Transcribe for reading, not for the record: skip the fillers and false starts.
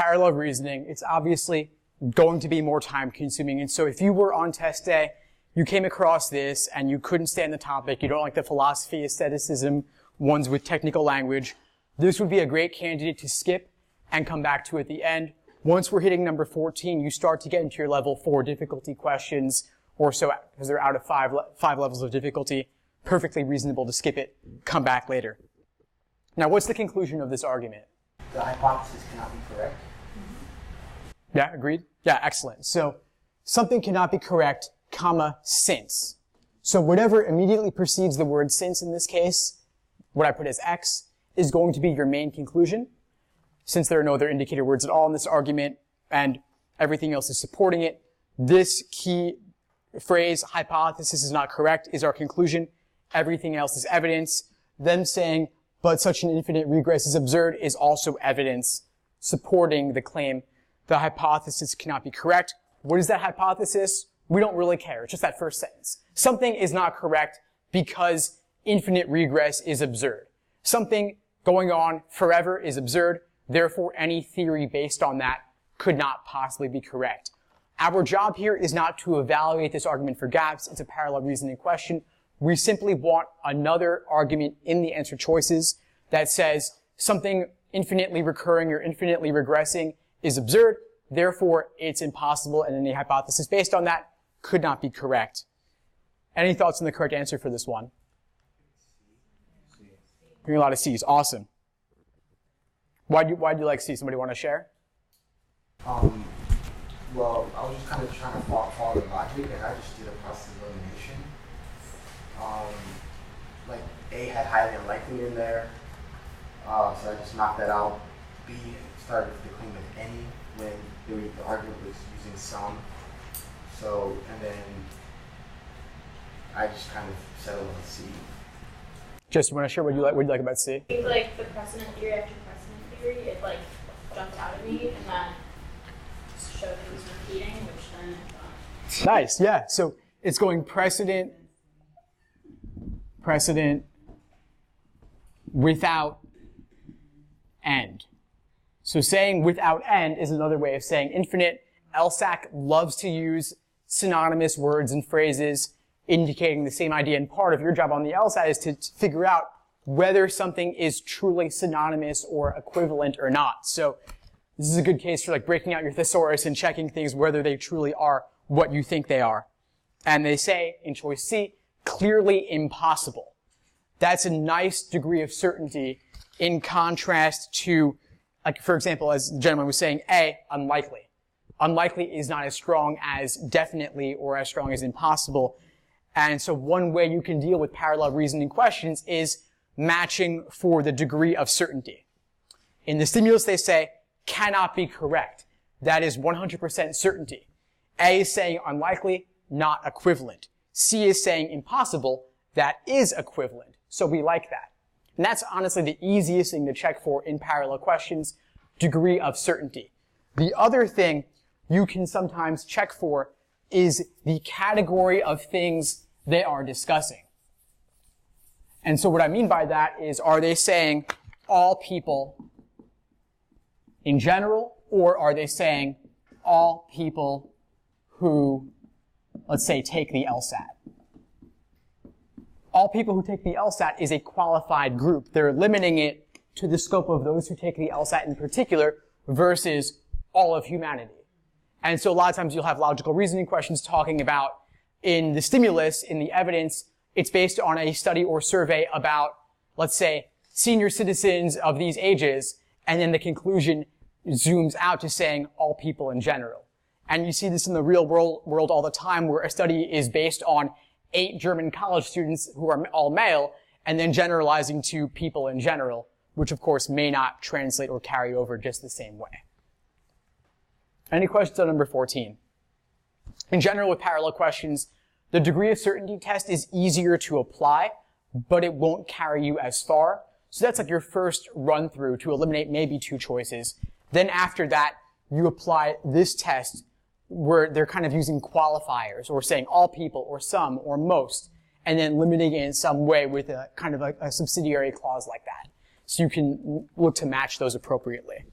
parallel reasoning, it's obviously going to be more time consuming. And so if you were on test day, you came across this and you couldn't stand the topic, you don't like the philosophy, aestheticism, ones with technical language, this would be a great candidate to skip and come back to at the end. Once we're hitting number 14, you start to get into your level 4 difficulty questions or so, because they're out of five levels of difficulty. Perfectly reasonable to skip it, come back later. Now, what's the conclusion of this argument? The hypothesis cannot be correct. Yeah, agreed? Yeah, excellent. So, something cannot be correct, comma, since. So whatever immediately precedes the word since in this case, what I put as X, is going to be your main conclusion. Since there are no other indicator words at all in this argument, and everything else is supporting it, this key phrase, hypothesis is not correct, is our conclusion. Everything else is evidence. Them saying, but such an infinite regress is absurd, is also evidence supporting the claim the hypothesis cannot be correct. What is that hypothesis? We don't really care. It's just that first sentence. Something is not correct because infinite regress is absurd. Something going on forever is absurd. Therefore, any theory based on that could not possibly be correct. Our job here is not to evaluate this argument for gaps. It's a parallel reasoning question. We simply want another argument in the answer choices that says something infinitely recurring or infinitely regressing is absurd. Therefore, it's impossible, and any hypothesis based on that could not be correct. Any thoughts on the correct answer for this one? Hearing a lot of C's. Awesome. Why do you like C? Somebody want to share? Well, I was just kind of trying to follow the logic, and I just did a process of elimination. Like A had highly unlikely in there, so I just knocked that out. B started with the claim of any when the argument was using some. So, and then I just kind of settled on C. Jess, you want to share what you like about C? I think like the precedent theory after precedent theory, it like jumped out at me, and that showed it was repeating, which then I thought. Nice, yeah. So it's going precedent, without end. So saying without end is another way of saying infinite. LSAC loves to use synonymous words and phrases indicating the same idea, and part of your job on the LSAT is to figure out whether something is truly synonymous or equivalent or not. So this is a good case for like breaking out your thesaurus and checking things whether they truly are what you think they are. And they say in choice C, clearly impossible. That's a nice degree of certainty in contrast to, like, for example, as the gentleman was saying, A, unlikely. Unlikely is not as strong as definitely or as strong as impossible. And so one way you can deal with parallel reasoning questions is matching for the degree of certainty. In the stimulus, they say, cannot be correct. That is 100% certainty. A is saying unlikely, not equivalent. C is saying impossible, that is equivalent. So we like that. And that's honestly the easiest thing to check for in parallel questions, degree of certainty. The other thing you can sometimes check for is the category of things they are discussing. And so what I mean by that is, are they saying all people in general, or are they saying all people who, let's say, take the LSAT? All people who take the LSAT is a qualified group. They're limiting it to the scope of those who take the LSAT in particular versus all of humanity. And so a lot of times you'll have logical reasoning questions talking about in the stimulus, in the evidence, it's based on a study or survey about, let's say, senior citizens of these ages, and then the conclusion zooms out to saying all people in general. And you see this in the real world all the time, where a study is based on 8 German college students who are all male, and then generalizing to people in general, which of course may not translate or carry over just the same way. Any questions on number 14? In general, with parallel questions, the degree of certainty test is easier to apply, but it won't carry you as far. So that's like your first run through to eliminate maybe 2 choices. Then after that, you apply this test where they're kind of using qualifiers or saying all people or some or most, and then limiting it in some way with a kind of a subsidiary clause like that. So you can look to match those appropriately.